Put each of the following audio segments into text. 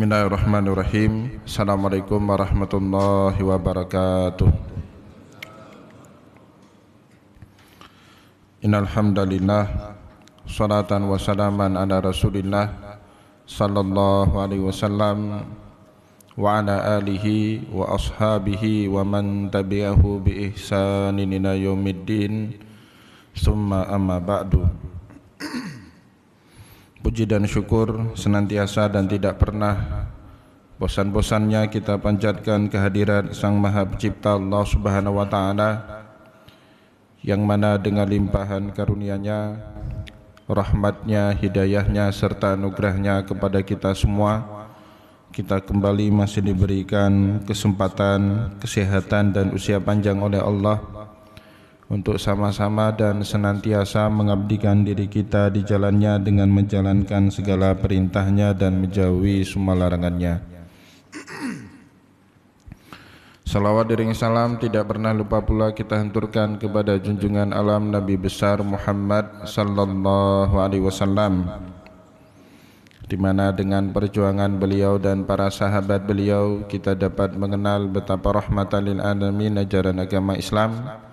Bismillahirrahmanirrahim. Assalamualaikum warahmatullahi wabarakatuh. Innal hamdalillah salatan wa salaman ala Rasulillah sallallahu alaihi wasallam wa ala alihi wa ashabihi wa man tabi'ahu bi ihsanin ila yaumiddin. Summa amma ba'du. Puji dan syukur senantiasa dan tidak pernah bosan-bosannya kita panjatkan kehadirat Sang Maha Pencipta Allah Subhanahu wa taala, yang mana dengan limpahan karunia-Nya, rahmat-Nya, hidayah-Nya serta anugerah-Nya kepada kita semua, kita kembali masih diberikan kesempatan, kesehatan dan usia panjang oleh Allah untuk sama-sama dan senantiasa mengabdikan diri kita di jalannya dengan menjalankan segala perintahnya dan menjauhi semua larangannya. Salawat dering salam tidak pernah lupa pula kita hanturkan kepada junjungan alam Nabi besar Muhammad sallallahu alaihi wasallam, di mana dengan perjuangan beliau dan para sahabat beliau kita dapat mengenal betapa rahmatan lil alamin ajaran agama Islam,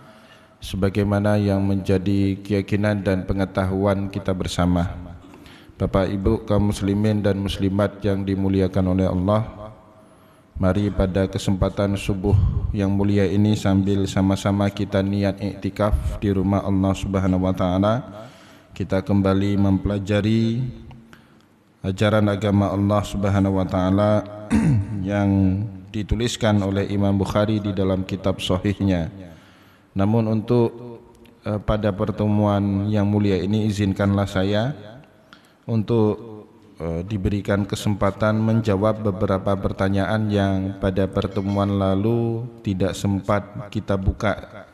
sebagaimana yang menjadi keyakinan dan pengetahuan kita bersama. Bapak Ibu kaum muslimin dan muslimat yang dimuliakan oleh Allah, mari pada kesempatan subuh yang mulia ini sambil sama-sama kita niat iktikaf di rumah Allah Subhanahu wa taala, kita kembali mempelajari ajaran agama Allah Subhanahu wa taala yang dituliskan oleh Imam Bukhari di dalam kitab sahihnya. Namun untuk pada pertemuan yang mulia ini izinkanlah saya untuk diberikan kesempatan menjawab beberapa pertanyaan yang pada pertemuan lalu tidak sempat kita buka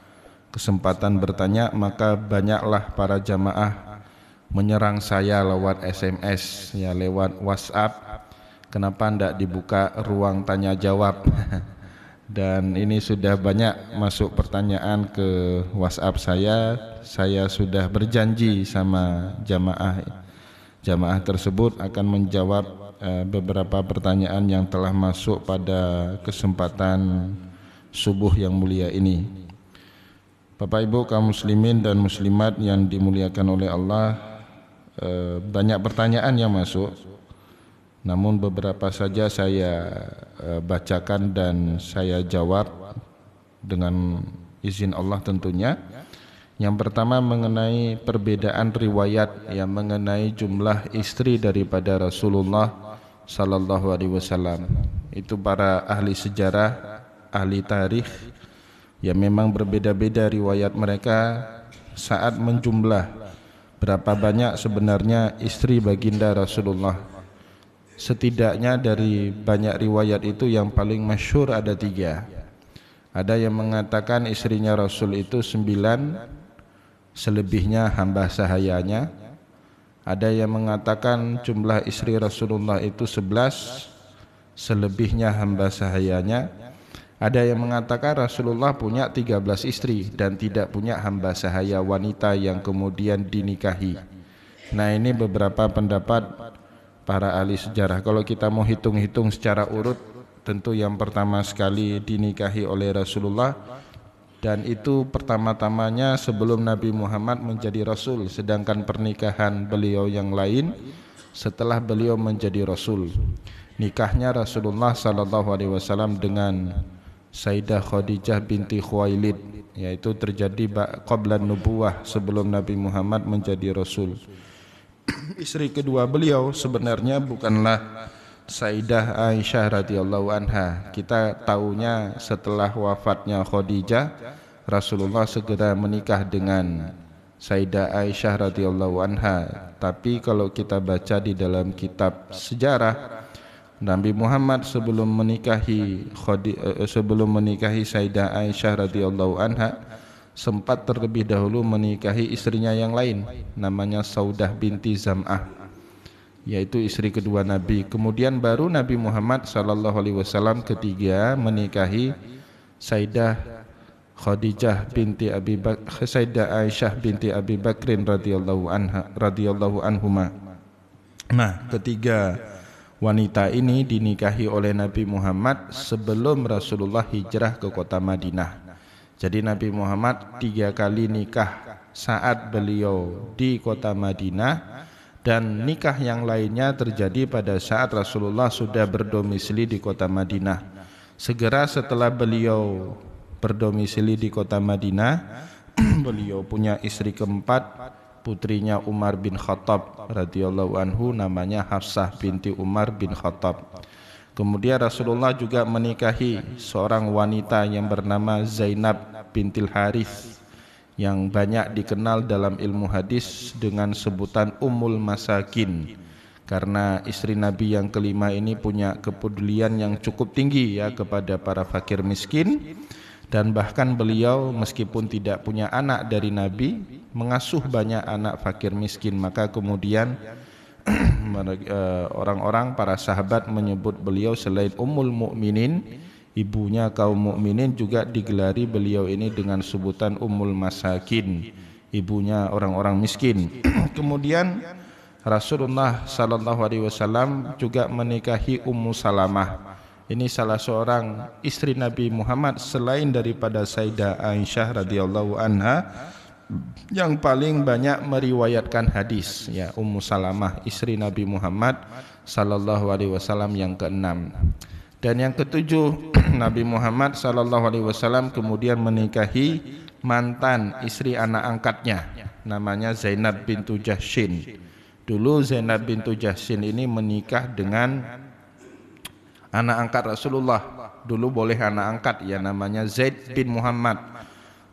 kesempatan bertanya, maka banyaklah para jamaah menyerang saya lewat SMS, ya lewat WhatsApp, kenapa tidak dibuka ruang tanya jawab. Dan ini sudah banyak masuk pertanyaan ke WhatsApp saya sudah berjanji sama jamaah tersebut akan menjawab beberapa pertanyaan yang telah masuk pada kesempatan subuh yang mulia ini. Bapak Ibu kaum muslimin dan muslimat yang dimuliakan oleh Allah, banyak pertanyaan yang masuk, namun beberapa saja saya bacakan dan saya jawab dengan izin Allah tentunya. Yang pertama mengenai perbedaan riwayat yang mengenai jumlah istri daripada Rasulullah sallallahu alaihi wasallam. Itu para ahli sejarah, ahli tarikh yang memang berbeda-beda riwayat mereka saat menjumlah berapa banyak sebenarnya istri baginda Rasulullah. Setidaknya dari banyak riwayat itu yang paling masyhur ada 3. Ada yang mengatakan istrinya Rasul itu 9, selebihnya hamba sahayanya. Ada yang mengatakan jumlah istri Rasulullah itu 11, selebihnya hamba sahayanya. Ada yang mengatakan Rasulullah punya 13 istri dan tidak punya hamba sahaya wanita yang kemudian dinikahi. Nah, ini beberapa pendapat para ahli sejarah. Kalau kita mau hitung-hitung secara urut, tentu yang pertama sekali dinikahi oleh Rasulullah, dan itu pertama-tamanya sebelum Nabi Muhammad menjadi Rasul, sedangkan pernikahan beliau yang lain setelah beliau menjadi Rasul. Nikahnya Rasulullah sallallahu alaihi wasallam dengan Sayyidah Khadijah binti Khuwailid, yaitu terjadi qabla nubuwah, sebelum Nabi Muhammad menjadi Rasul. Istri kedua beliau sebenarnya bukanlah Sayyidah Aisyah radhiyallahu anha. Kita tahunya setelah wafatnya Khadijah, Rasulullah segera menikah dengan Sayyidah Aisyah radhiyallahu anha. Tapi kalau kita baca di dalam kitab sejarah, Nabi Muhammad sebelum menikahi Sayyidah Aisyah radhiyallahu anha sempat terlebih dahulu menikahi istrinya yang lain, namanya Saudah binti Zam'ah, yaitu istri kedua Nabi. Kemudian baru Nabi Muhammad sallallahu alaihi wasallam ketiga menikahi Sayyidah Khadijah binti Abi Bakr, Sayyidah Aisyah binti Abi Bakrin radhiyallahu anhuma. Nah, ketiga Wanita ini dinikahi oleh Nabi Muhammad sebelum Rasulullah hijrah ke kota Madinah. Jadi Nabi Muhammad 3 kali nikah saat beliau di kota Madinah, dan nikah yang lainnya terjadi pada saat Rasulullah sudah berdomisili di kota Madinah. Segera setelah beliau berdomisili di kota Madinah, beliau punya istri keempat, putrinya Umar bin Khattab radhiyallahu anhu, namanya Hafsah binti Umar bin Khattab. Kemudian Rasulullah juga menikahi seorang wanita yang bernama Zainab bintil Harith, yang banyak dikenal dalam ilmu hadis dengan sebutan Ummul Masakin, karena istri Nabi yang kelima ini punya kepedulian yang cukup tinggi ya kepada para fakir miskin. Dan bahkan beliau meskipun tidak punya anak dari Nabi, mengasuh banyak anak fakir miskin. Maka kemudian orang-orang para sahabat menyebut beliau selain Ummul Mukminin, ibunya kaum mukminin, juga digelari beliau ini dengan sebutan Ummul Masakin, ibunya orang-orang miskin. Kemudian Rasulullah sallallahu alaihi wasallam juga menikahi Ummu Salamah. Ini salah seorang istri Nabi Muhammad selain daripada Sayyidah Aisyah radhiyallahu anha yang paling banyak meriwayatkan hadis, ya, Ummu Salamah, istri Nabi Muhammad sallallahu alaihi wasallam yang keenam. Dan yang ketujuh, Nabi Muhammad sallallahu alaihi wasallam kemudian menikahi mantan istri anak angkatnya, namanya Zainab bintu Jahsyin. Dulu Zainab bintu Jahsyin ini menikah dengan anak angkat Rasulullah. Dulu boleh anak angkat, ya, namanya Zaid bin Muhammad.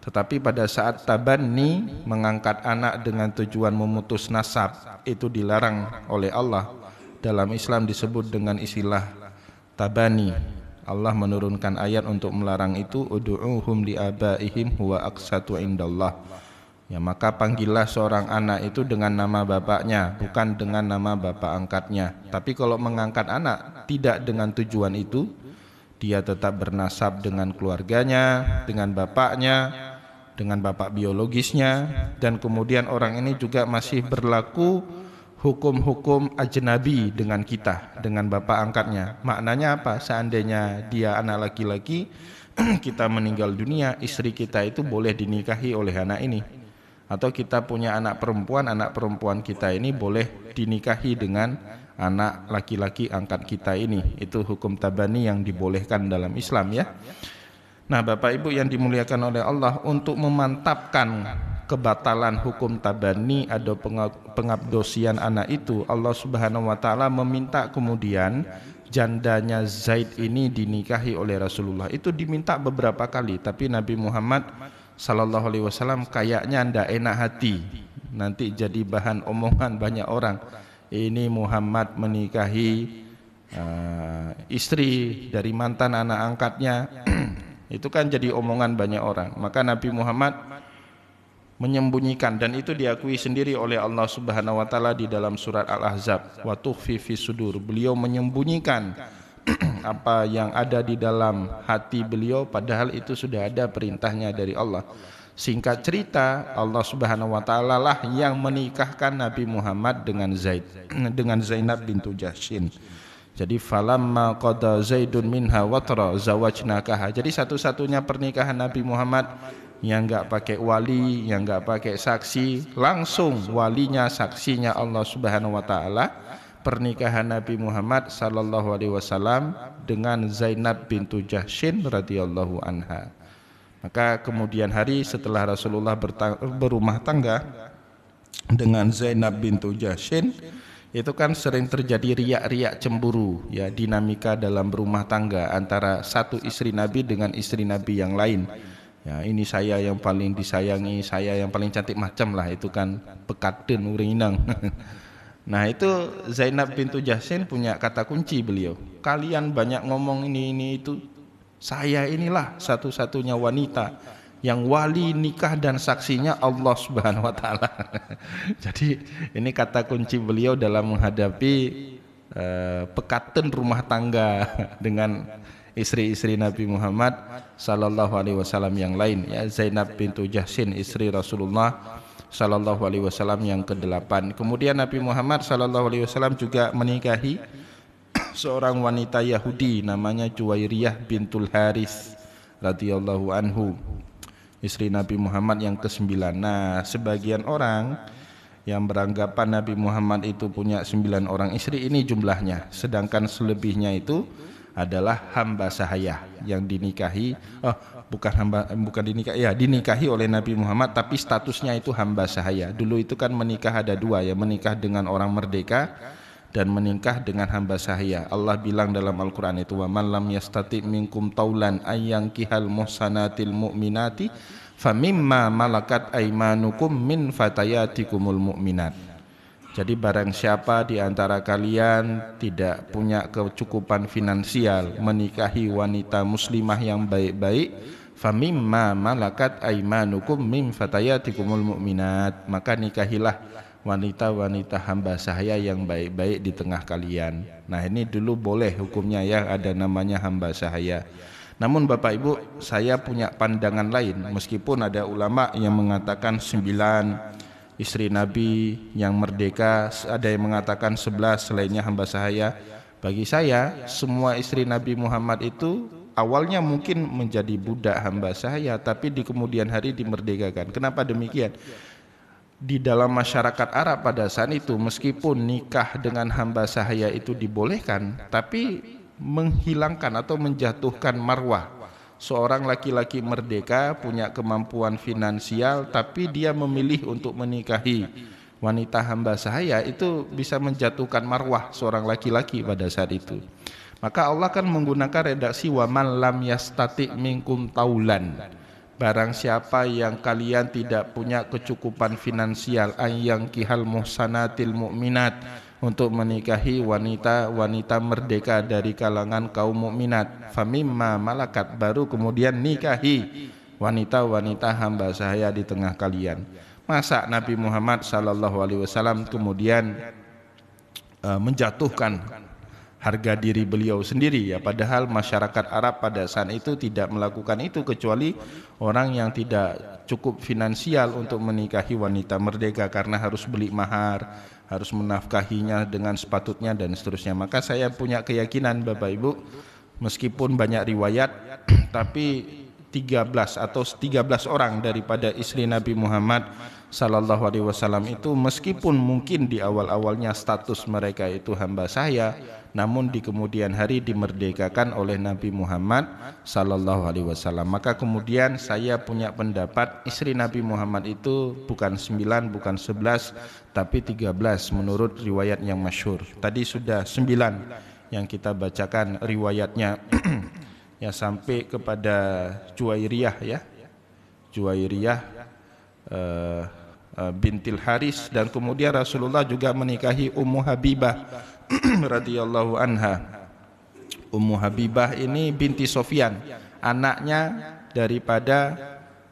Tetapi pada saat tabanni, mengangkat anak dengan tujuan memutus nasab, itu dilarang oleh Allah. Dalam Islam disebut dengan istilah tabani. Allah menurunkan ayat untuk melarang itu, ud'uhum liabaihim huwa aqsatu indallah. Ya, maka panggillah seorang anak itu dengan nama bapaknya, bukan dengan nama bapak angkatnya. Tapi kalau mengangkat anak tidak dengan tujuan itu, dia tetap bernasab dengan keluarganya, dengan bapaknya, dengan bapak biologisnya, dan kemudian orang ini juga masih berlaku hukum-hukum ajnabi dengan kita, dengan bapak angkatnya. Maknanya apa? Seandainya dia anak laki-laki, kita meninggal dunia, istri kita itu boleh dinikahi oleh anak ini. Atau kita punya anak perempuan kita ini boleh dinikahi dengan anak laki-laki angkat kita ini. Itu hukum tabani yang dibolehkan dalam Islam, ya. Nah, Bapak Ibu yang dimuliakan oleh Allah, untuk memantapkan kebatalan hukum tabani atau pengabdosian anak itu, Allah Subhanahu wa taala meminta kemudian jandanya Zaid ini dinikahi oleh Rasulullah. Itu diminta beberapa kali, tapi Nabi Muhammad sallallahu alaihi wasallam kayaknya ndak enak hati, nanti jadi bahan omongan banyak orang. Ini Muhammad menikahi istri dari mantan anak angkatnya. Itu kan jadi omongan banyak orang. Maka Nabi Muhammad menyembunyikan, dan itu diakui sendiri oleh Allah Subhanahu wa taala di dalam surat Al-Ahzab, wa tukhfi fi sudur. Beliau menyembunyikan apa yang ada di dalam hati beliau, padahal itu sudah ada perintahnya dari Allah. Singkat cerita, Allah Subhanahu wa taala lah yang menikahkan Nabi Muhammad dengan Zainab bintu Jahsyin. Jadi falamma qada Zaidun minha watra zawajnakaha. Jadi satu-satunya pernikahan Nabi Muhammad yang enggak pakai wali, yang enggak pakai saksi, langsung walinya, saksinya Allah Subhanahu wa taala. Pernikahan Nabi Muhammad sallallahu alaihi wasallam dengan Zainab bintu Jahsyin radhiyallahu anha. Maka kemudian hari setelah Rasulullah berumah tangga dengan Zainab bintu Jahsyin, itu kan sering terjadi riak-riak cemburu, ya, dinamika dalam berumah tangga antara satu istri Nabi dengan istri Nabi yang lain. Ya, ini saya yang paling disayangi, saya yang paling cantik, macam lah, itu kan pekaten urinang. Nah, itu Zainab bintu Jahsyin punya kata kunci beliau. Kalian banyak ngomong ini itu, saya inilah satu-satunya wanita yang wali nikah dan saksinya Allah Subhanahu wa taala. Jadi ini kata kunci beliau dalam menghadapi pekaten rumah tangga dengan istri-istri Nabi Muhammad sallallahu alaihi wasallam yang lain, ya. Zainab bintu Jahsyin, istri Rasulullah sallallahu alaihi wasallam yang ke-8. Kemudian Nabi Muhammad sallallahu alaihi wasallam juga menikahi seorang wanita Yahudi namanya Juwairiyah bintul Haris radhiyallahu anhu, istri Nabi Muhammad yang ke-9. Nah, sebagian orang yang beranggapan Nabi Muhammad itu punya 9 orang istri, ini jumlahnya, sedangkan selebihnya itu adalah hamba sahaya yang dinikahi, dinikahi oleh Nabi Muhammad, tapi statusnya itu hamba sahaya. Dulu itu kan menikah ada 2 ya, menikah dengan orang merdeka dan menikah dengan hamba sahaya. Allah bilang dalam Al-Quran itu, wa man lam yastati minkum taulan ayyankihal muhsanatil mu'minati famimma malakat aimanukum min fatayatikumul mu'minat. Jadi barang siapa di antara kalian tidak punya kecukupan finansial menikahi wanita muslimah yang baik-baik, famimma malakat aimanukum min fatayatikumul mu'minat, maka nikahilah wanita-wanita hamba sahaya yang baik-baik di tengah kalian. Nah, ini dulu boleh hukumnya ya, ada namanya hamba sahaya. Namun Bapak Ibu, saya punya pandangan lain, meskipun ada ulama yang mengatakan 9 istri Nabi yang merdeka, ada yang mengatakan 11 selainnya hamba sahaya. Bagi saya, semua istri Nabi Muhammad itu awalnya mungkin menjadi budak hamba sahaya, tapi di kemudian hari dimerdekakan. Kenapa demikian? Di dalam masyarakat Arab pada saat itu, meskipun nikah dengan hamba sahaya itu dibolehkan, tapi menghilangkan atau menjatuhkan marwah. Seorang laki-laki merdeka punya kemampuan finansial, tapi dia memilih untuk menikahi wanita hamba sahaya, itu bisa menjatuhkan marwah seorang laki-laki pada saat itu. Maka Allah kan menggunakan redaksi wa man lam yastati minkum taulan, barang siapa yang kalian tidak punya kecukupan finansial, ayyankihal muhsanatil mu'minat, untuk menikahi wanita-wanita merdeka dari kalangan kaum mukminat, famimma malakat, baru kemudian nikahi wanita-wanita hamba sahaya di tengah kalian. Masa Nabi Muhammad sallallahu alaihi wasallam kemudian menjatuhkan harga diri beliau sendiri ya, padahal masyarakat Arab pada saat itu tidak melakukan itu kecuali orang yang tidak cukup finansial untuk menikahi wanita merdeka, karena harus beli mahar, harus menafkahinya dengan sepatutnya dan seterusnya. Maka saya punya keyakinan Bapak Ibu, meskipun banyak riwayat, tapi 13 orang daripada istri Nabi Muhammad sallallahu alaihi wasallam itu, meskipun mungkin di awal-awalnya status mereka itu hamba sahaya, namun di kemudian hari dimerdekakan oleh Nabi Muhammad sallallahu alaihi wasallam. Maka kemudian saya punya pendapat istri Nabi Muhammad itu bukan 9, bukan 11, tapi 13 menurut riwayat yang masyhur. Tadi sudah 9 yang kita bacakan riwayatnya ya, sampai kepada Juwairiyah ya, Juwairiyah bintil Haris, dan kemudian Rasulullah juga menikahi Ummu Habibah radhiyallahu anha. Ummu Habibah ini binti Sofyan, anaknya daripada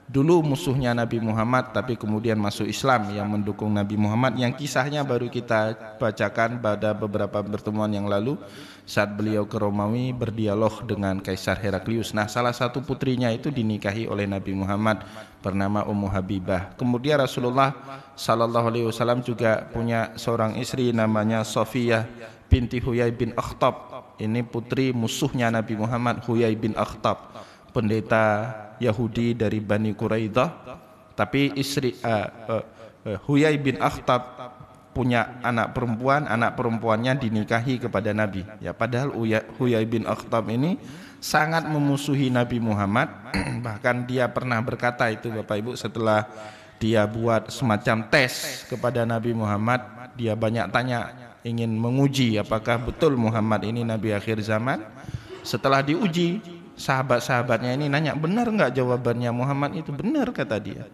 dulu musuhnya Nabi Muhammad tapi kemudian masuk Islam, yang mendukung Nabi Muhammad, yang kisahnya baru kita bacakan pada beberapa pertemuan yang lalu saat beliau ke Romawi berdialog dengan Kaisar Heraklius. Nah, salah satu putrinya itu dinikahi oleh Nabi Muhammad bernama Ummu Habibah. Kemudian Rasulullah sallallahu alaihi wasallam juga punya seorang istri namanya Safiyah binti Huyai bin Akhtab. Ini putri musuhnya Nabi Muhammad, Huyai bin Akhtab, pendeta Yahudi dari Bani Quraidah. Tapi istri Huyai bin Akhtab punya anak perempuan, anak perempuannya dinikahi kepada Nabi ya, padahal Huyai bin Akhtab ini sangat memusuhi Nabi Muhammad. Bahkan dia pernah berkata itu Bapak Ibu, setelah dia buat semacam tes kepada Nabi Muhammad, dia banyak tanya, ingin menguji apakah betul Muhammad ini Nabi akhir zaman. Setelah diuji, sahabat-sahabatnya ini nanya, benar enggak jawabannya Muhammad itu? Benar, kata dia.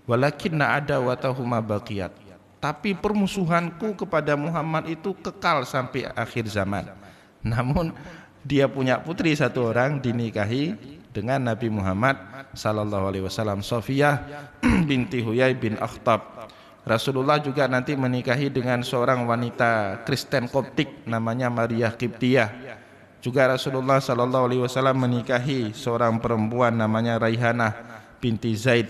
Walakinna adawatahuma baqiyat, tapi permusuhanku kepada Muhammad itu kekal sampai akhir zaman. Namun dia punya putri satu orang dinikahi dengan Nabi Muhammad sallallahu alaihi wasallam, Safiyah binti Huyai bin Akhtab. Rasulullah juga nanti menikahi dengan seorang wanita Kristen Koptik namanya Maria Qibtiyah. Juga Rasulullah sallallahu alaihi wasallam menikahi seorang perempuan namanya Raihanah binti Zaid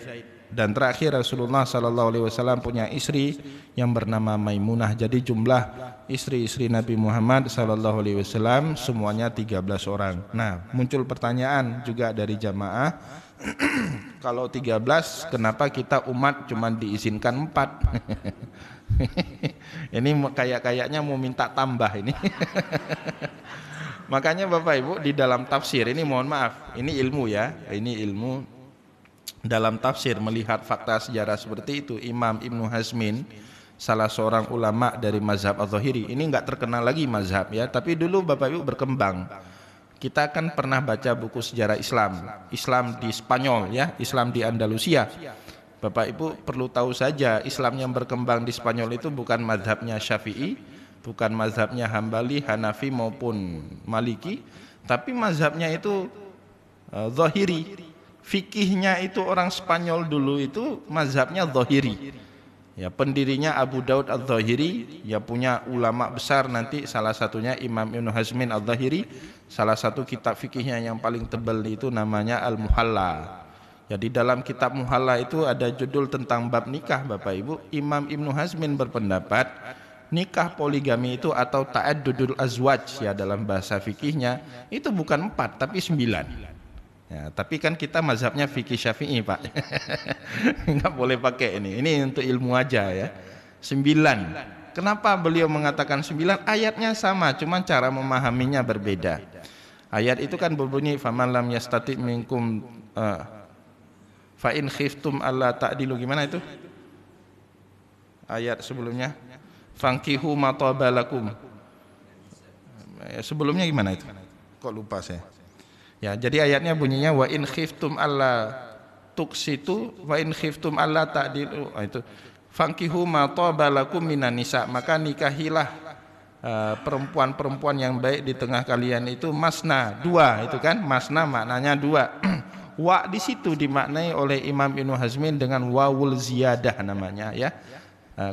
Dan terakhir Rasulullah sallallahu alaihi wasallam punya istri yang bernama Maimunah. Jadi jumlah istri-istri Nabi Muhammad sallallahu alaihi wasallam semuanya 13 orang. Nah, muncul pertanyaan juga dari jamaah, kalau 13 kenapa kita umat cuma diizinkan 4? Ini kayaknya mau minta tambah ini. Makanya Bapak Ibu di dalam tafsir ini, mohon maaf, ini ilmu ya, ini ilmu. Dalam tafsir melihat fakta sejarah seperti itu, Imam Ibnu Hazmin, salah seorang ulama dari mazhab Az-Zahiri, ini enggak terkenal lagi mazhab ya, tapi dulu Bapak Ibu berkembang. Kita kan pernah baca buku sejarah Islam, Islam di Spanyol ya, Islam di Andalusia. Bapak Ibu perlu tahu saja, Islam yang berkembang di Spanyol itu bukan mazhabnya Syafi'i, bukan mazhabnya Hambali, Hanafi maupun Maliki, tapi mazhabnya itu Zahiri. Fikihnya itu orang Spanyol dulu itu mazhabnya Zahiri. Ya, pendirinya Abu Daud Al-Zahiri, ya punya ulama besar nanti, salah satunya Imam Ibnu Hazmin Al-Zahiri. Salah satu kitab fikihnya yang paling tebal itu namanya Al-Muhalla. Ya, di dalam kitab Muhalla itu ada judul tentang bab nikah Bapak Ibu. Imam Ibnu Hazmin berpendapat nikah poligami itu atau ta'addudul azwaj ya dalam bahasa fikihnya itu bukan 4 tapi 9. Ya, tapi kan kita mazhabnya fikih Syafi'i Pak. Enggak boleh pakai ini. Ini untuk ilmu aja ya. 9. Kenapa beliau mengatakan 9? Ayatnya sama, cuma cara memahaminya berbeda. Ayat itu kan berbunyi faman lam yastati minkum fa in khiftum alla ta'dilu, gimana itu? Ayat sebelumnya fankihu ma tabalakum. Sebelumnya gimana itu? Kok lupa saya? Ya, jadi ayatnya bunyinya wa in khiftum alla tuksitu wa in khiftum alla ta'dilu. Itu fankihu ma tabalakum minan nisa, maka nikahilah perempuan-perempuan yang baik di tengah kalian itu masna, 2 itu kan, masna maknanya 2. Wa di situ dimaknai oleh Imam Ibnu Hazmin dengan wawul ziyadah namanya ya.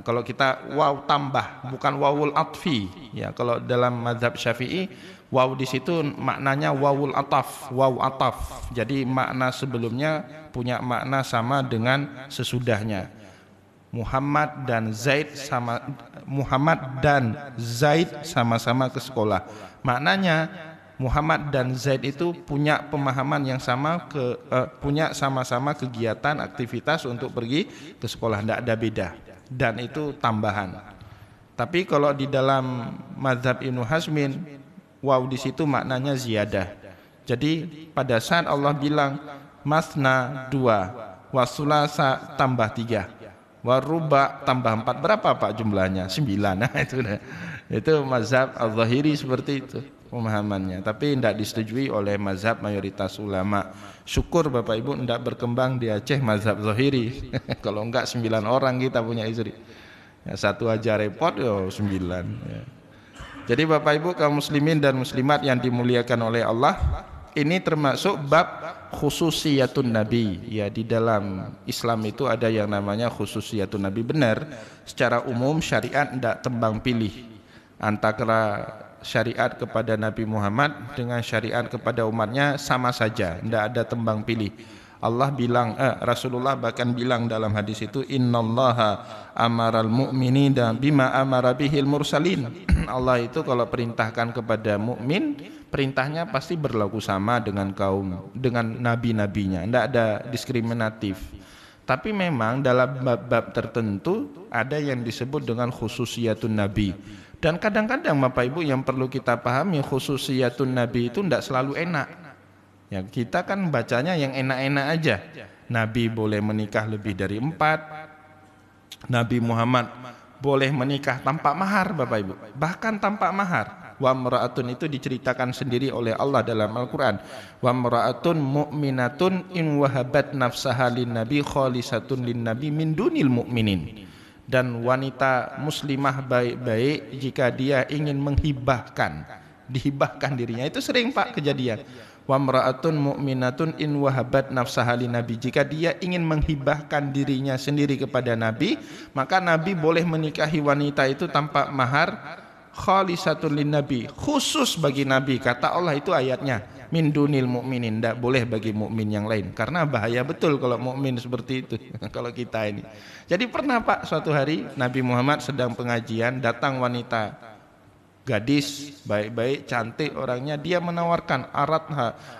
Kalau kita waw tambah, bukan wawul atfi ya. Kalau dalam mazhab Syafi'i waw di situ maknanya wawul ataf, waw ataf. Jadi makna sebelumnya punya makna sama dengan sesudahnya. Muhammad dan Zaid sama-sama ke sekolah. Maknanya Muhammad dan Zaid itu punya pemahaman yang sama, punya sama-sama kegiatan aktivitas untuk pergi ke sekolah, tidak ada beda. Dan itu tambahan. Tapi kalau di dalam mazhab Ibnu Hazmin, waw di situ maknanya ziyadah. Jadi pada saat Allah bilang masna 2, wasulasa tambah 3, waruba tambah 4, berapa Pak jumlahnya? 9. Nah, itu mazhab Al-Zahiri seperti itu pemahamannya. Tapi tidak disetujui oleh mazhab mayoritas ulama. Syukur Bapak Ibu tidak berkembang di Aceh mazhab Zahiri. Kalau enggak 9 orang kita punya istri. Ya, 1 aja repot ya 9 ya. Jadi Bapak Ibu kaum muslimin dan muslimat yang dimuliakan oleh Allah, ini termasuk bab khususiyatun Nabi. Ya, di dalam Islam itu ada yang namanya khususiyatun Nabi. Benar, secara umum syariat tidak tembang pilih antara syariat kepada Nabi Muhammad dengan syariat kepada umatnya sama saja, tidak ada tembang pilih. Allah bilang, Rasulullah bahkan bilang dalam hadis itu, innallaha amaral mu'minina bima amara bihil mursalin. Allah itu kalau perintahkan kepada mukmin, perintahnya pasti berlaku sama dengan nabi-nabinya, tidak ada diskriminatif. Tapi memang dalam bab-bab tertentu ada yang disebut dengan khususiyatun Nabi. Dan kadang-kadang Bapak Ibu yang perlu kita pahami, khususiyatun Nabi itu tidak selalu enak. Ya, kita kan bacanya yang enak-enak aja. Nabi boleh menikah lebih dari 4. Nabi Muhammad boleh menikah tanpa mahar Bapak Ibu. Bahkan tanpa mahar. Wa mra'atun itu diceritakan sendiri oleh Allah dalam Al-Quran. Wa mra'atun mu'minatun in wahabat nafsaha lin nabi khalisatun lin nabi min dunil mu'minin. Dan wanita muslimah baik-baik jika dia ingin dihibahkan dirinya. Itu sering Pak kejadian. Wa mra'atun mu'minatun in wahabat nafsaha lin nabi, jika dia ingin menghibahkan dirinya sendiri kepada Nabi, maka Nabi boleh menikahi wanita itu tanpa mahar, khalisatun lin nabi, khusus bagi nabi. Kata Allah itu ayatnya, min dunil mu'minin, tidak boleh bagi mukmin yang lain, karena bahaya betul kalau mukmin seperti itu. Kalau kita ini, jadi pernah Pak, suatu hari Nabi Muhammad sedang pengajian, datang wanita, gadis baik-baik, cantik orangnya, dia menawarkan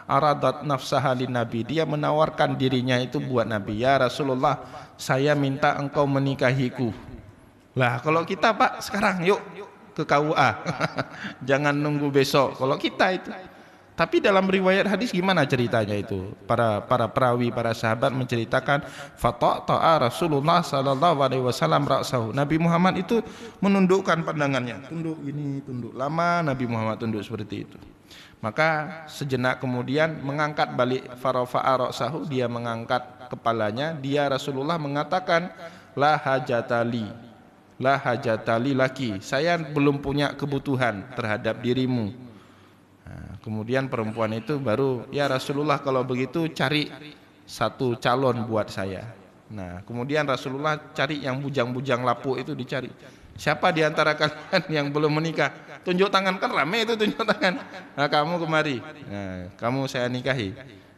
aradat nafsaha lin nabi, dia menawarkan dirinya itu buat Nabi. Ya Rasulullah, saya minta engkau menikahiku. Lah kalau kita Pak sekarang, yuk ke KUA. Jangan nunggu besok kalau kita itu. Tapi dalam riwayat hadis gimana ceritanya itu? Para perawi, para sahabat menceritakan, fata'ta'a Rasulullah sallallahu alaihi wasallam ra'sahu. Nabi Muhammad itu menundukkan pandangannya. Tunduk ini, tunduk. Lama Nabi Muhammad tunduk seperti itu. Maka sejenak kemudian mengangkat balik, farafa'a ra'sahu, dia mengangkat kepalanya. Dia Rasulullah mengatakan, la hajatali, la hajatali laki, saya belum punya kebutuhan terhadap dirimu. Nah, kemudian perempuan itu baru, ya Rasulullah kalau begitu cari satu calon buat saya. Nah kemudian Rasulullah cari yang bujang-bujang lapuk itu, dicari. Siapa di antara kalian yang belum menikah? Tunjuk tangan, kan rame itu tunjuk tangan. Nah kamu kemari, nah, kamu saya nikahi.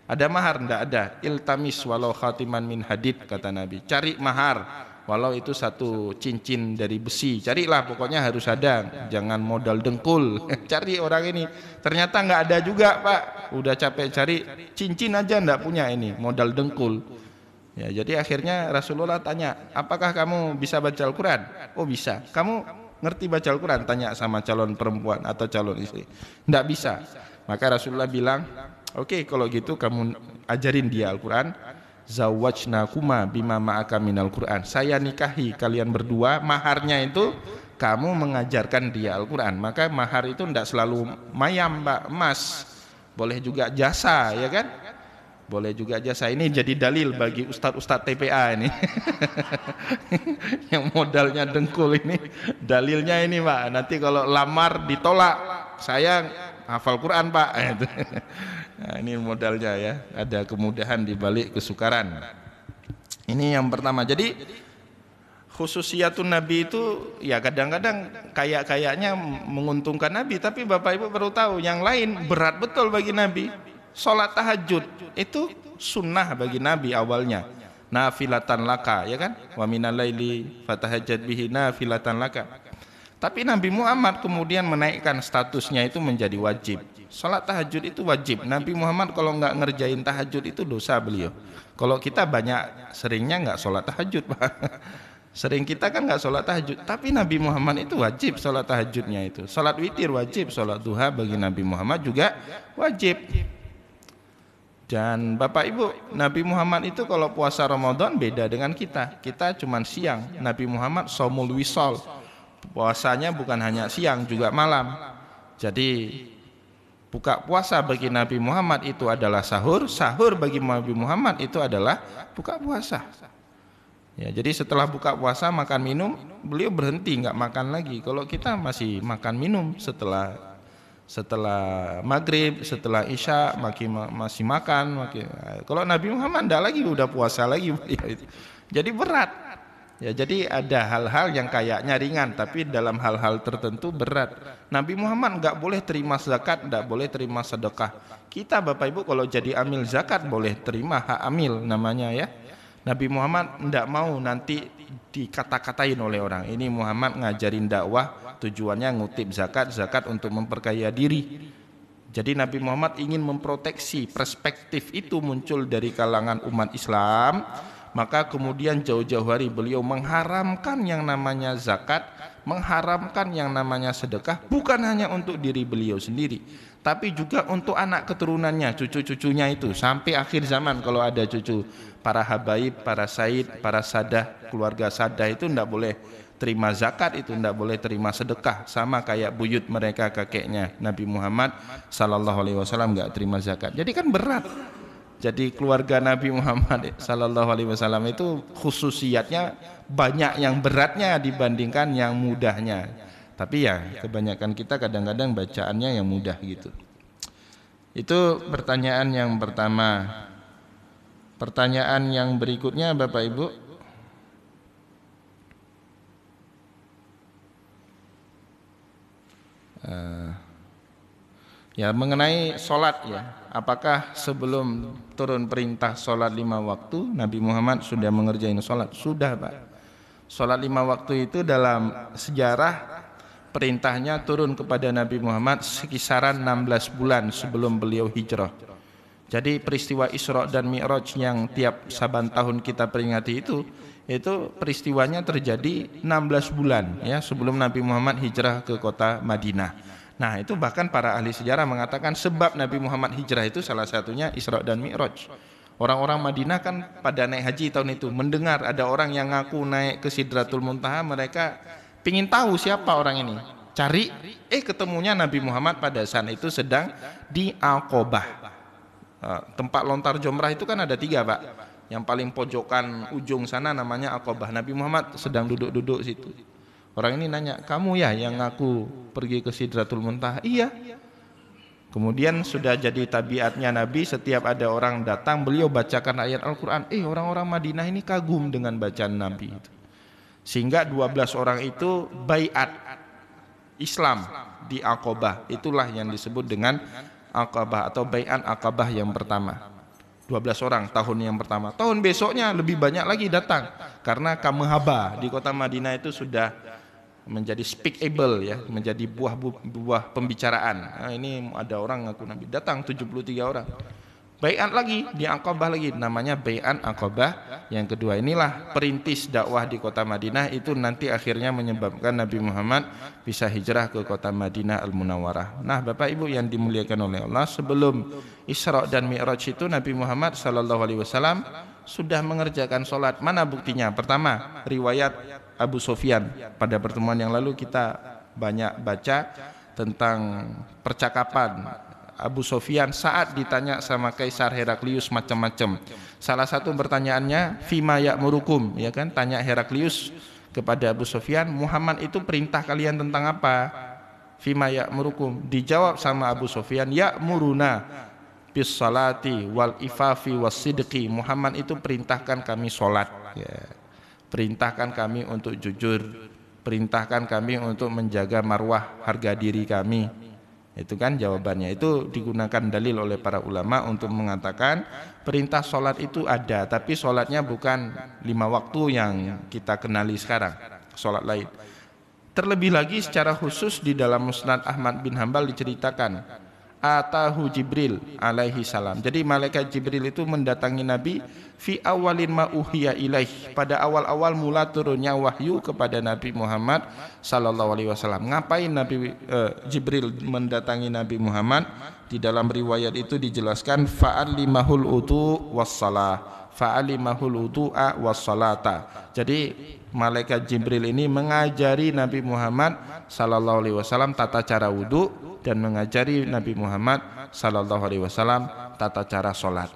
Ada mahar? Tidak ada. Iltamis walau khatiman min hadid, kata Nabi. Cari mahar, walau itu satu cincin dari besi, carilah, pokoknya harus ada, jangan modal dengkul. Cari orang ini, ternyata nggak ada juga Pak, udah capek cari, cincin aja nggak punya, ini modal dengkul. Ya, jadi akhirnya Rasulullah tanya, apakah kamu bisa baca Al-Quran? Oh bisa. Kamu ngerti baca Al-Quran? Tanya sama calon perempuan atau calon istri. Nggak bisa. Maka Rasulullah bilang, oke, kalau gitu kamu ajarin dia Al-Quran. Zawajnakuma bima ma'aka minal Quran, saya nikahi kalian berdua, maharnya itu kamu mengajarkan dia Al-Quran. Maka mahar itu tidak selalu mayam Mbak, emas, boleh juga jasa, ya kan, boleh juga jasa. Ini jadi dalil bagi ustadz-ustadz TPA ini yang modalnya dengkul ini, dalilnya ini Pak, nanti kalau lamar ditolak, saya hafal Quran Pak. Nah, ini modalnya ya, ada kemudahan di balik kesukaran. Ini yang pertama. Jadi khususiyatun Nabi itu ya kadang-kadang kayaknya menguntungkan Nabi, tapi Bapak Ibu perlu tahu yang lain berat betul bagi Nabi. Sholat tahajud itu sunnah bagi Nabi awalnya, nafilatan laka, ya kan, wa minal laili fatahajjad bihi nafilatan laka. Tapi Nabi Muhammad kemudian menaikkan statusnya itu menjadi wajib. Salat tahajud itu wajib. Nabi Muhammad kalau nggak ngerjain tahajud itu dosa beliau. Kalau kita banyak seringnya nggak sholat tahajud Pak. Sering kita kan nggak sholat tahajud. Tapi Nabi Muhammad itu wajib sholat tahajudnya itu. Sholat witir wajib, sholat duha bagi Nabi Muhammad juga wajib. Dan Bapak Ibu, Nabi Muhammad itu kalau puasa Ramadan beda dengan kita. Kita cuma siang. Nabi Muhammad shaumul wisal, puasanya bukan hanya siang juga malam. Jadi buka puasa bagi Nabi Muhammad itu adalah sahur, sahur bagi Nabi Muhammad itu adalah buka puasa. Ya, jadi setelah buka puasa makan minum, beliau berhenti nggak makan lagi. Kalau kita masih makan minum setelah maghrib, setelah isya masih makan. Kalau Nabi Muhammad enggak lagi, udah puasa lagi. Jadi berat. Ya, jadi ada hal-hal yang kayaknya ringan, tapi dalam hal-hal tertentu berat. Nabi Muhammad enggak boleh terima zakat, enggak boleh terima sedekah. Kita Bapak Ibu kalau jadi amil zakat boleh terima hak amil namanya ya. Nabi Muhammad enggak mau nanti dikata-katain oleh orang. Ini Muhammad ngajarin dakwah, tujuannya ngutip zakat untuk memperkaya diri. Jadi Nabi Muhammad ingin memproteksi perspektif itu muncul dari kalangan umat Islam. Maka kemudian jauh-jauh hari beliau mengharamkan yang namanya zakat, mengharamkan yang namanya sedekah, bukan hanya untuk diri beliau sendiri, tapi juga untuk anak keturunannya, cucu-cucunya itu, sampai akhir zaman. Kalau ada cucu, para habaib, para said, para sadah, keluarga sadah itu tidak boleh terima zakat, itu tidak boleh terima sedekah, sama kayak buyut mereka, kakeknya Nabi Muhammad sallallahu alaihi wasallam nggak terima zakat. Jadi kan berat. Jadi keluarga Nabi Muhammad sallallahu alaihi wasallam itu khususiyatnya banyak yang beratnya dibandingkan yang mudahnya. Tapi ya kebanyakan kita kadang-kadang bacaannya yang mudah gitu. Itu pertanyaan yang pertama. Pertanyaan yang berikutnya Bapak Ibu, Eh, Ya, mengenai sholat ya, apakah sebelum turun perintah sholat 5 waktu Nabi Muhammad sudah mengerjain sholat? Sudah, Pak. Sholat 5 waktu itu dalam sejarah perintahnya turun kepada Nabi Muhammad sekisaran 16 bulan sebelum beliau hijrah. Jadi peristiwa Isra dan Mi'raj yang tiap saban tahun kita peringati itu peristiwanya terjadi 16 bulan ya sebelum Nabi Muhammad hijrah ke kota Madinah. Nah, itu bahkan para ahli sejarah mengatakan sebab Nabi Muhammad hijrah itu salah satunya Isra dan Mi'raj. Orang-orang Madinah kan pada naik haji tahun itu mendengar ada orang yang ngaku naik ke Sidratul Muntaha, mereka pingin tahu siapa orang ini. Cari, ketemunya Nabi Muhammad pada saat itu sedang di Aqobah. Tempat lontar jomrah itu kan ada 3, Pak. Yang paling pojokan ujung sana namanya Aqobah. Nabi Muhammad sedang duduk-duduk situ. Orang ini nanya, kamu ya yang ngaku pergi ke Sidratul Muntaha? Iya. Kemudian sudah jadi tabiatnya Nabi, setiap ada orang datang beliau bacakan ayat Al-Quran. Orang-orang Madinah ini kagum dengan bacaan Nabi itu. Sehingga 12 orang itu baiat Islam di Aqobah. Itulah yang disebut dengan Aqabah atau baiat Aqabah yang pertama. 12 orang tahun yang pertama. Tahun besoknya lebih banyak lagi datang. Karena Kamehaba di kota Madinah itu sudah menjadi speakable ya, menjadi buah pembicaraan. Nah, ini ada orang ngaku Nabi, datang 73 orang. Baiat lagi di Aqabah lagi, namanya baiat Aqabah yang kedua. Inilah perintis dakwah di kota Madinah, itu nanti akhirnya menyebabkan Nabi Muhammad bisa hijrah ke kota Madinah Al-Munawwarah. Nah, Bapak Ibu yang dimuliakan oleh Allah, sebelum Isra dan Mi'raj itu Nabi Muhammad sallallahu alaihi wasallam sudah mengerjakan sholat. Mana buktinya? Pertama, riwayat Abu Sufyan. Pada pertemuan yang lalu kita banyak baca tentang percakapan Abu Sufyan saat ditanya sama Kaisar Heraklius macam-macam. Salah satu pertanyaannya, fima ya'murukum, ya kan? Tanya Heraklius kepada Abu Sufyan, Muhammad itu perintah kalian tentang apa? Fima ya'murukum. Dijawab sama Abu Sufyan, ya'muruna bis salati wal ifafi was sidqi. Muhammad itu perintahkan kami sholat, ya. Perintahkan kami untuk jujur, perintahkan kami untuk menjaga marwah harga diri kami. Itu kan jawabannya. Itu digunakan dalil oleh para ulama untuk mengatakan perintah sholat itu ada, tapi sholatnya bukan 5 waktu yang kita kenali sekarang, sholat lain. Terlebih lagi secara khusus di dalam Musnad Ahmad bin Hanbal diceritakan atahu Jibril alaihi salam. Jadi malaikat Jibril itu mendatangi Nabi fi awalin ma uhiya ilaih, pada awal-awal mula turunnya wahyu kepada Nabi Muhammad sallallahu alaihi wasallam. Ngapain Nabi Jibril mendatangi Nabi Muhammad? Di dalam riwayat itu dijelaskan fa'alimahul udu wassalah, fa'alimahul udu'a wassalata. Jadi malaikat Jibril ini mengajari Nabi Muhammad sallallahu alaihi wasallam tata cara wudu dan mengajari Nabi Muhammad sallallahu alaihi wasallam tata cara sholat.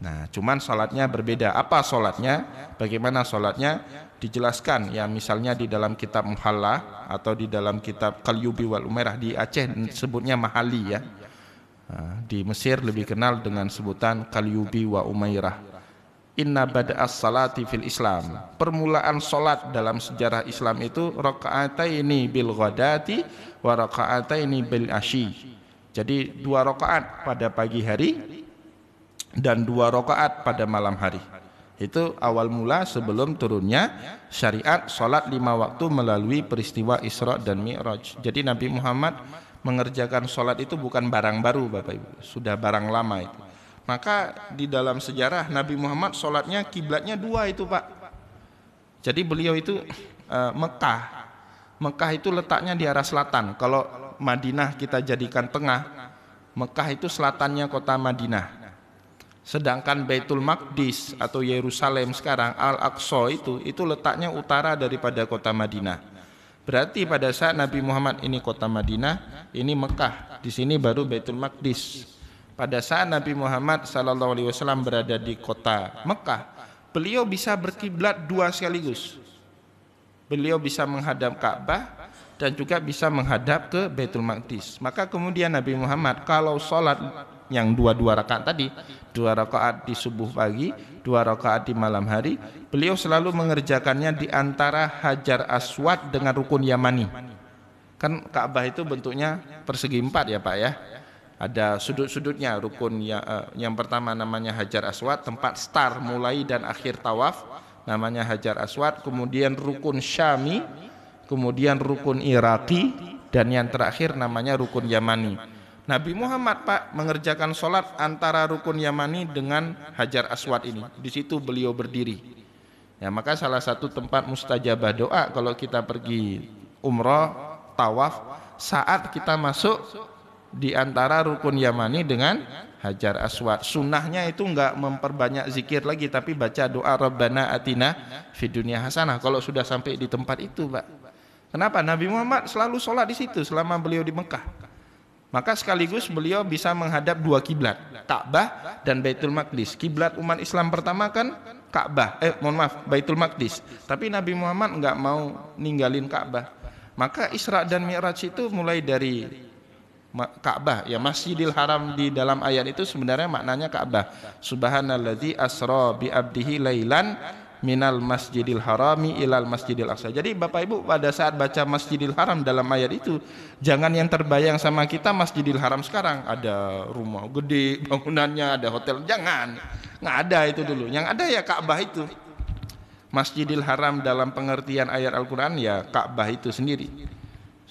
Nah, cuman sholatnya berbeda. Apa sholatnya? Bagaimana sholatnya? Dijelaskan ya, misalnya di dalam kitab Muhalla atau di dalam kitab Qalyubi wal Umairah. Di Aceh sebutnya Mahali ya. Nah, di Mesir lebih kenal dengan sebutan Qalyubi wa Umairah. Inna bada'as salati fil Islam. Permulaan sholat dalam sejarah Islam itu raka'ataini bil ghadati wa raka'ataini bil asyi. Jadi 2 rakaat pada pagi hari dan 2 rakaat pada malam hari. Itu awal mula sebelum turunnya syariat sholat 5 waktu melalui peristiwa Isra dan Mi'raj. Jadi Nabi Muhammad mengerjakan sholat itu bukan barang baru, Bapak Ibu, sudah barang lama itu. Maka di dalam sejarah Nabi Muhammad sholatnya kiblatnya 2 itu, Pak. Jadi beliau itu Mekah itu letaknya di arah selatan. Kalau Madinah kita jadikan tengah, Mekah itu selatannya kota Madinah. Sedangkan Baitul Maqdis atau Yerusalem sekarang, Al-Aqsa itu letaknya utara daripada kota Madinah. Berarti pada saat Nabi Muhammad ini kota Madinah, ini Mekah, di sini baru Baitul Maqdis. Pada saat Nabi Muhammad sallallahu alaihi wasallam berada di kota Mekah, beliau bisa berkiblat 2 sekaligus. Beliau bisa menghadap Ka'bah dan juga bisa menghadap ke Baitul Maqdis. Maka kemudian Nabi Muhammad kalau sholat yang 2 rakaat tadi, 2 rakaat di subuh pagi, 2 rakaat di malam hari, beliau selalu mengerjakannya di antara Hajar Aswad dengan Rukun Yamani. Kan Ka'bah itu bentuknya persegi 4 ya Pak ya. Ada sudut-sudutnya. Rukun yang pertama namanya Hajar Aswad, tempat start mulai dan akhir tawaf namanya Hajar Aswad. Kemudian rukun Syami, kemudian rukun Iraqi, dan yang terakhir namanya rukun Yamani. Nabi Muhammad Pak mengerjakan sholat antara rukun Yamani dengan Hajar Aswad ini. Di situ beliau berdiri. Ya, maka salah satu tempat mustajabah doa kalau kita pergi umrah tawaf, saat kita masuk di antara rukun Yamani dengan Hajar Aswad. Sunnahnya itu enggak memperbanyak zikir lagi, tapi baca doa Rabbana atina fid dunya hasanah kalau sudah sampai di tempat itu Pak. Kenapa? Nabi Muhammad selalu sholat di situ selama beliau di Mekah. Maka sekaligus beliau bisa menghadap dua kiblat, Ka'bah dan Baitul Maqdis. Kiblat umat Islam pertama kan Ka'bah, Baitul Maqdis. Tapi Nabi Muhammad enggak mau ninggalin Ka'bah. Maka Isra dan Mi'raj itu mulai dari Ka'bah, ya Masjidil Haram di dalam ayat itu sebenarnya maknanya Ka'bah. Subhanalladzi asra bi abdihi lailan minal Masjidil Harami ilal Masjidil Aqsa. Jadi Bapak Ibu pada saat baca Masjidil Haram dalam ayat itu, jangan yang terbayang sama kita Masjidil Haram sekarang ada rumah gede bangunannya, ada hotel, jangan. Nggak ada itu dulu. Yang ada ya Ka'bah itu. Masjidil Haram dalam pengertian ayat Al-Quran ya Ka'bah itu sendiri.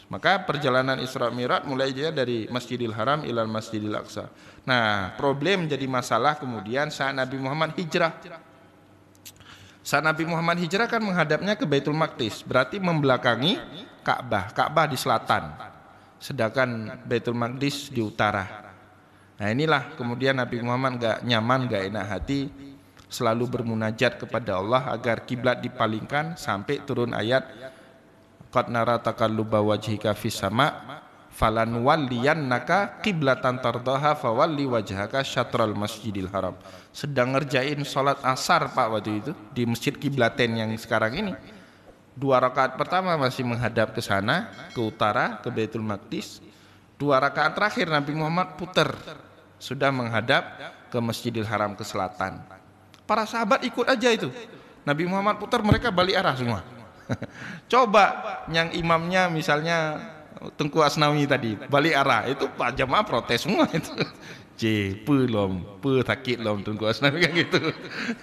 Maka perjalanan Isra Mi'raj mulai dari Masjidil Haram ilal Masjidil Aqsa. Nah, problem jadi masalah kemudian saat Nabi Muhammad hijrah. Saat Nabi Muhammad hijrah kan menghadapnya ke Baitul Maqdis, berarti membelakangi Ka'bah. Ka'bah di selatan, sedangkan Baitul Maqdis di utara. Nah, inilah kemudian Nabi Muhammad gak nyaman, gak enak hati, selalu bermunajat kepada Allah agar kiblat dipalingkan sampai turun ayat qad nara taqalluba wajhika fis sama falan walliyannaka qiblatan tardaha fawalli wajhaka syatral masjidil haram. Sedang ngerjain sholat asar Pak waktu itu di masjid kiblaten yang sekarang ini. 2 rakaat pertama masih menghadap ke sana, ke utara, ke Baitul Maqdis. 2 rakaat terakhir Nabi Muhammad putar, sudah menghadap ke Masjidil Haram ke selatan. Para sahabat ikut aja itu. Nabi Muhammad putar, mereka balik arah semua. Coba yang imamnya misalnya Tengku Asnawi tadi balik arah, itu Pak jamaah protes semua itu. Sakit lom Tengku Asnawi kan gitu.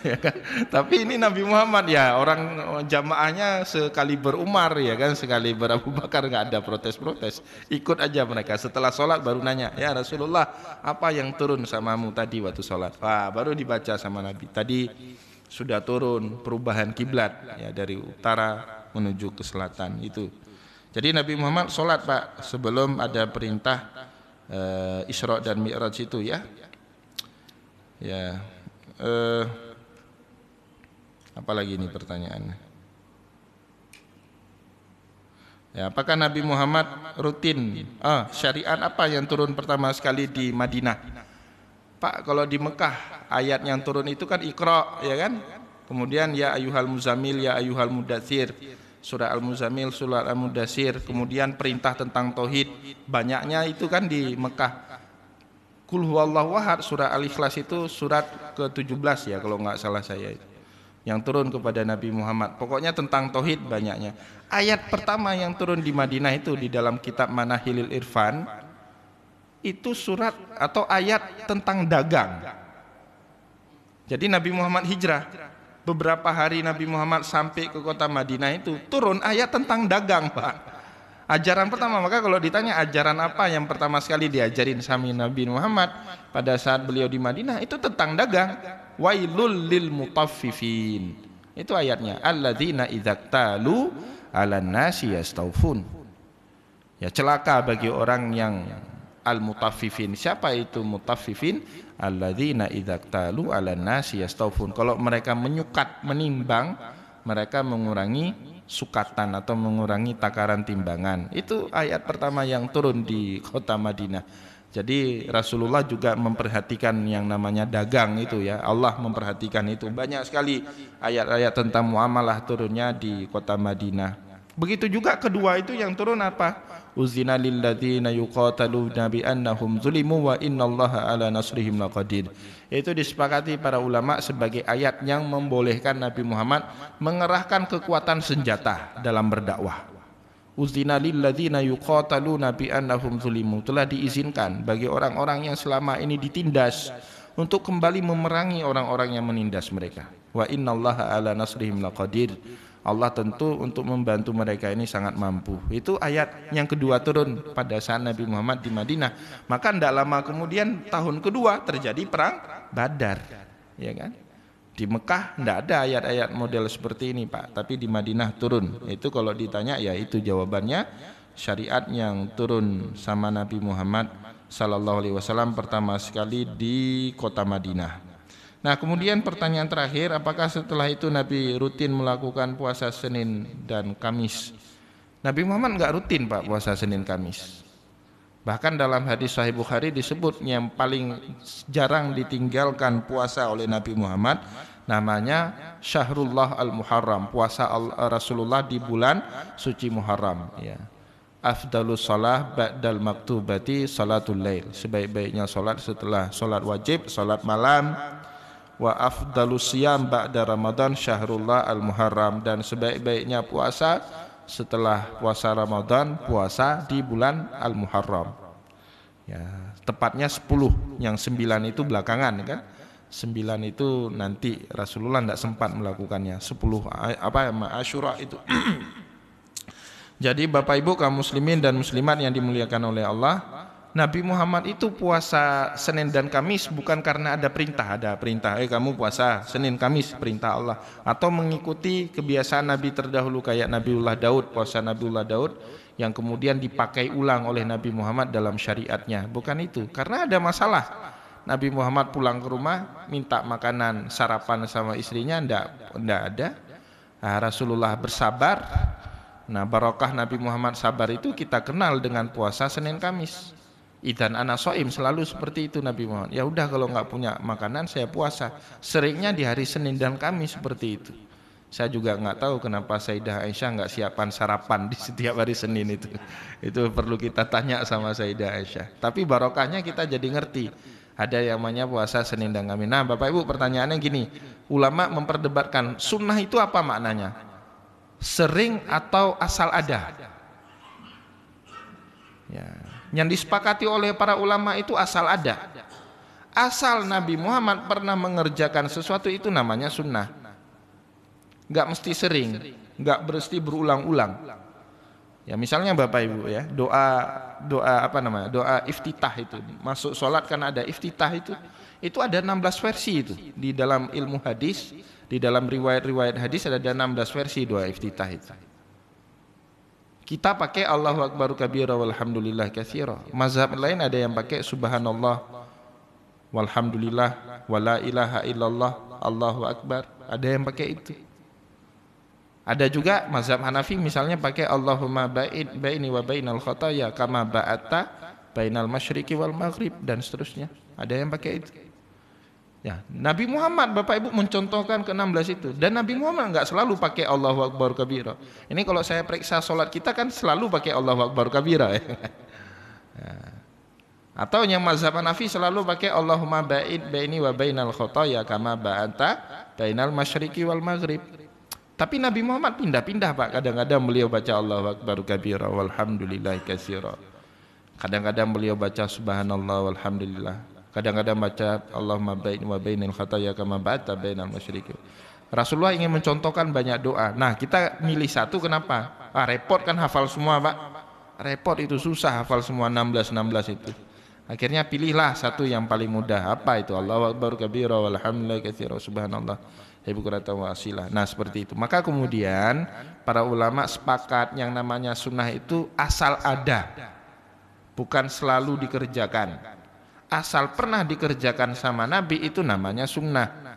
Ya kan? Tapi ini Nabi Muhammad ya, orang jamaahnya sekaliber Umar ya kan, sekaliber Abu Bakar, nggak ada protes-protes. Ikut aja mereka. Setelah sholat baru nanya, ya Rasulullah apa yang turun samamu tadi waktu sholat? Wah, baru dibaca sama Nabi. Tadi sudah turun perubahan kiblat ya dari utara menuju ke selatan itu. Jadi Nabi Muhammad sholat Pak sebelum ada perintah Isra dan Mi'raj itu ya. Ya. Apalagi ini pertanyaannya. Ya, apakah Nabi Muhammad rutin syariat apa yang turun pertama sekali di Madinah? Pak, kalau di Mekah ayat yang turun itu kan Iqra ya kan? Kemudian ya ayyuhal muzammil ya ayyuhal mudatsir. Surah Al-Muzammil, surah Al-Mudatsir, kemudian perintah tentang tauhid, banyaknya itu kan di Mekah. Qul huwallahu ahad, surah Al-Ikhlas itu surat ke-17 ya kalau nggak salah saya itu, yang turun kepada Nabi Muhammad. Pokoknya tentang tauhid banyaknya. Ayat pertama yang turun di Madinah itu di dalam kitab Manahilil Irfan itu surat atau ayat tentang dagang. Jadi Nabi Muhammad hijrah, beberapa hari Nabi Muhammad sampai ke kota Madinah itu turun ayat tentang dagang Pak. Ajaran pertama, maka kalau ditanya ajaran apa yang pertama sekali diajarin sama Nabi Muhammad pada saat beliau di Madinah, itu tentang dagang. Wailul lil mutaffifin. Itu ayatnya. Alladzina idzaktalu 'alan nasi yastawfun. Ya, celaka bagi orang yang al-mutaffifin. Siapa itu mutaffifin? Alladzina idzaktalu 'alan nasi yastawfun. Kalau mereka menyukat, menimbang, mereka mengurangi sukatan atau mengurangi takaran timbangan. Itu ayat pertama yang turun di kota Madinah. Jadi Rasulullah juga memperhatikan yang namanya dagang itu ya. Allah memperhatikan itu. Banyak sekali ayat-ayat tentang muamalah turunnya di kota Madinah. Begitu juga kedua itu yang turun apa? Uzina lil ladzina yuqataluna bi annahum zulimu wa innallaha ala nasrihim laqadir. Itu disepakati para ulama sebagai ayat yang membolehkan Nabi Muhammad mengerahkan kekuatan senjata dalam berdakwah. Uzina lil ladzina yuqataluna bi annahum zulimu. Telah diizinkan bagi orang-orang yang selama ini ditindas untuk kembali memerangi orang-orang yang menindas mereka. Wa innallaha ala nasrihim laqadir. Allah tentu untuk membantu mereka ini sangat mampu. Itu ayat yang kedua turun pada saat Nabi Muhammad di Madinah. Maka tidak lama kemudian tahun kedua terjadi perang Badar, ya kan? Di Mekah tidak ada ayat-ayat model seperti ini, Pak, tapi di Madinah turun. Itu kalau ditanya ya itu jawabannya, syariat yang turun sama Nabi Muhammad sallallahu alaihi wasallam pertama sekali di kota Madinah. Nah, kemudian pertanyaan terakhir, apakah setelah itu Nabi rutin melakukan puasa Senin dan Kamis? Nabi Muhammad enggak rutin, Pak, puasa Senin Kamis. Bahkan dalam hadis Sahih Bukhari disebut yang paling jarang ditinggalkan puasa oleh Nabi Muhammad namanya Syahrullah Al-Muharram, puasa Rasulullah di bulan suci Muharram, ya. Afdalus shalah ba'dal maktubati salatul lail. Sebaik-baiknya salat setelah salat wajib, salat malam. Wa afdalus siyam ba'da Ramadan Syahrullah Al-Muharram, dan sebaik-baiknya puasa setelah puasa Ramadan, puasa di bulan Al-Muharram. Ya, tepatnya 10, yang 9 itu belakangan, kan? 9 itu nanti Rasulullah tidak sempat melakukannya. 10 Asyura itu. Jadi Bapak Ibu kaum muslimin dan muslimat yang dimuliakan oleh Allah, Nabi Muhammad itu puasa Senin dan Kamis bukan karena ada perintah, kamu puasa Senin Kamis, perintah Allah, atau mengikuti kebiasaan Nabi terdahulu kayak Nabiullah Daud, puasa Nabiullah Daud yang kemudian dipakai ulang oleh Nabi Muhammad dalam syariatnya. Bukan itu, karena ada masalah. Nabi Muhammad pulang ke rumah minta makanan sarapan sama istrinya, enggak ada. Nah, Rasulullah bersabar. Nah, barokah Nabi Muhammad sabar itu kita kenal dengan puasa Senin Kamis. Idan ana shaim, selalu seperti itu Nabi Muhammad. Ya udah, kalau nggak punya makanan saya puasa. Seringnya di hari Senin dan Kamis seperti itu. Saya juga nggak tahu kenapa Sayyidah Aisyah nggak siapkan sarapan di setiap hari Senin itu. Itu perlu kita tanya sama Sayyidah Aisyah. Tapi barokahnya kita jadi ngerti. Ada yang namanya puasa Senin dan Kamis. Nah, Bapak Ibu, pertanyaannya gini. Ulama memperdebatkan sunnah itu apa maknanya? Sering atau asal ada? Ya. Yang disepakati oleh para ulama itu asal ada. Asal Nabi Muhammad pernah mengerjakan sesuatu itu namanya sunnah. Enggak mesti sering, enggak mesti berulang-ulang. Ya, misalnya Bapak Ibu ya, doa iftitah itu. Masuk sholat kan ada iftitah itu. Itu ada 16 versi itu. Di dalam ilmu hadis, di dalam riwayat-riwayat hadis ada 16 versi doa iftitah itu. Kita pakai Allahu Akbar kabira walhamdulillah katsira. Mazhab lain ada yang pakai subhanallah walhamdulillah wala ilaha illallah Allahu Akbar. Ada yang pakai itu. Ada juga mazhab Hanafi misalnya pakai Allahumma ba'id baini wa bainal khataaya kama ba'atta bainal masyriqi wal maghrib, dan seterusnya. Ada yang pakai itu. Ya, Nabi Muhammad Bapak Ibu mencontohkan ke-16 itu, dan Nabi Muhammad enggak selalu pakai Allahu Akbar kabira. Ini kalau saya periksa salat kita kan selalu pakai Allahu Akbar kabira ya. Ya. Atau yang mazhab Hanafi selalu pakai Allahumma ba'id baini wa bainal khataaya kama ba'atta bainal masyriqi wal maghrib. Tapi Nabi Muhammad pindah-pindah, Pak. Kadang-kadang beliau baca Allahu Akbar kabira walhamdulillah katsira. Kadang-kadang beliau baca subhanallah walhamdulillah. Kadang-kadang baca Allahumma ba'id wa bainal khataaya kama ba'atta bainal masyriqi. Rasulullah ingin mencontohkan banyak doa. Nah, kita milih satu, kenapa? Repot kan hafal semua, Pak. Repot itu, susah hafal semua 16 itu. Akhirnya pilihlah satu yang paling mudah. Apa itu? Allahu Akbar kabira walhamdulillah katsira subhanallah bukratan wa asila. Nah, seperti itu. Maka kemudian para ulama sepakat yang namanya sunnah itu asal ada, bukan selalu dikerjakan. Asal pernah dikerjakan sama Nabi itu namanya sunnah.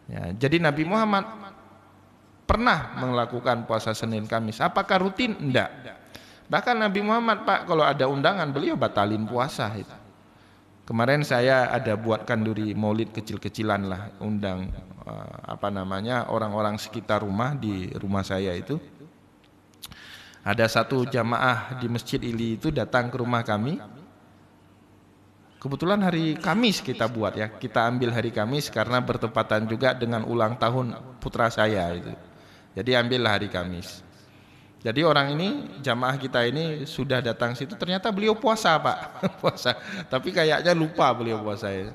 Ya, jadi Nabi Muhammad pernah melakukan puasa Senin Kamis. Apakah rutin? Enggak. Bahkan Nabi Muhammad, Pak, kalau ada undangan beliau batalin puasa itu. Kemarin saya ada buatkan duri maulid kecil-kecilan lah, undang orang-orang sekitar rumah di rumah saya itu. Ada satu jamaah di Masjid Ili itu datang ke rumah kami. Kebetulan hari Kamis kita buat ya, kita ambil hari Kamis karena bertepatan juga dengan ulang tahun putra saya itu. Jadi ambillah hari Kamis. Jadi orang ini, jamaah kita ini sudah datang situ, ternyata beliau puasa Pak. Puasa, tapi kayaknya lupa beliau puasa ya.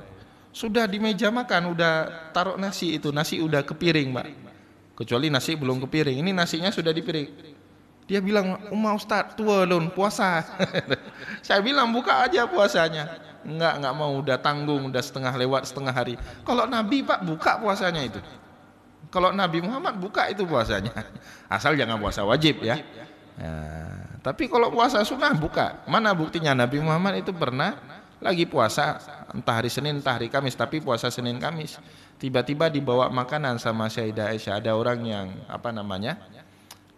Sudah di meja makan, udah taruh nasi itu, nasi udah ke piring Pak. Kecuali nasi belum ke piring, ini nasinya sudah di piring. Dia bilang, Ustaz tua lun puasa. Saya bilang buka aja puasanya. Enggak mau, udah tanggung, udah setengah lewat setengah hari. Kalau Nabi Pak buka puasanya itu. Kalau Nabi Muhammad buka itu puasanya, asal jangan puasa wajib ya. Tapi kalau puasa sunnah buka. Mana buktinya Nabi Muhammad itu pernah lagi puasa entah hari Senin entah hari Kamis, tapi puasa Senin Kamis. Tiba-tiba dibawa makanan sama Sayyidah Aisyah. Ada orang yang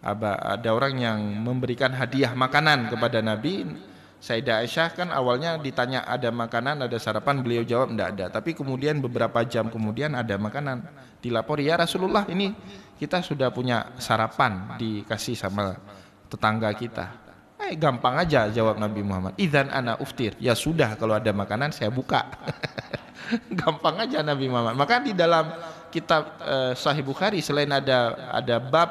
ada orang yang memberikan hadiah makanan kepada Nabi. Sayyidah Aisyah kan awalnya ditanya ada makanan, ada sarapan, beliau jawab enggak ada. Tapi kemudian beberapa jam kemudian ada makanan. Dilapori, ya Rasulullah ini kita sudah punya sarapan dikasih sama tetangga kita. Gampang aja jawab Nabi Muhammad. Idzan ana uftir. Ya sudah, kalau ada makanan saya buka. Gampang aja Nabi Muhammad. Maka di dalam kitab Sahih Bukhari selain ada bab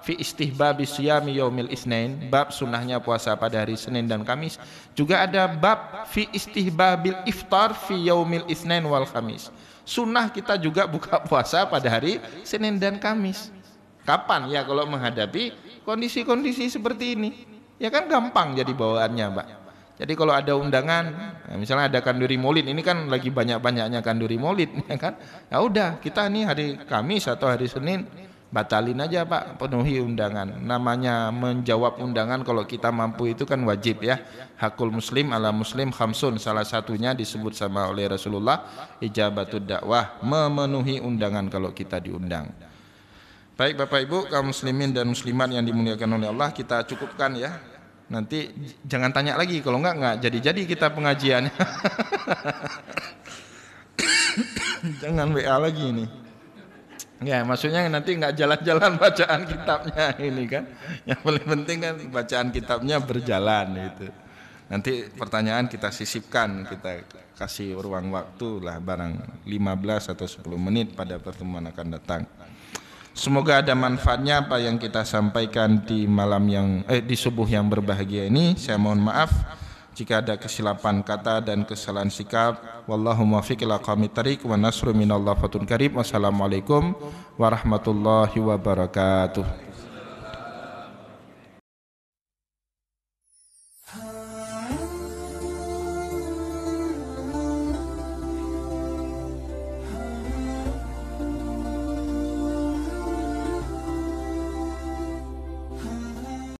fi istihbabi siyami yaumil isnain, bab sunnahnya puasa pada hari Senin dan Kamis, juga ada bab fi istihbabil iftar fi yaumil isnain wal Khamis. Sunnah kita juga buka puasa pada hari Senin dan Kamis. Kapan? Ya kalau menghadapi kondisi-kondisi seperti ini. Ya kan gampang jadi bawaannya Pak. Jadi kalau ada undangan, misalnya ada kanduri maulid, ini kan lagi banyak-banyaknya kanduri maulid, ya kan? Ya udah, kita nih hari Kamis atau hari Senin batalin aja Pak, penuhi undangan. Namanya menjawab undangan kalau kita mampu itu kan wajib ya. Hakul muslim ala muslim khamsun, salah satunya disebut sama oleh Rasulullah ijabatud dakwah, memenuhi undangan kalau kita diundang. Baik Bapak Ibu kaum muslimin dan muslimat yang dimuliakan oleh Allah, kita cukupkan ya. Nanti jangan tanya lagi, kalau enggak jadi-jadi kita pengajiannya. Jangan WA lagi ini. Ya, maksudnya nanti nggak jalan-jalan bacaan kitabnya ini kan. Yang paling penting kan bacaan kitabnya berjalan itu. Nanti pertanyaan kita sisipkan, kita kasih ruang waktu lah barang 15 atau 10 menit pada pertemuan akan datang. Semoga ada manfaatnya apa yang kita sampaikan di malam di subuh yang berbahagia ini. Saya mohon maaf jika ada kesilapan kata dan kesalahan sikap. Wallahu muwaffiq ila aqwamit thariq wa nasru minallah fatun karim. Wassalamualaikum warahmatullahi wabarakatuh.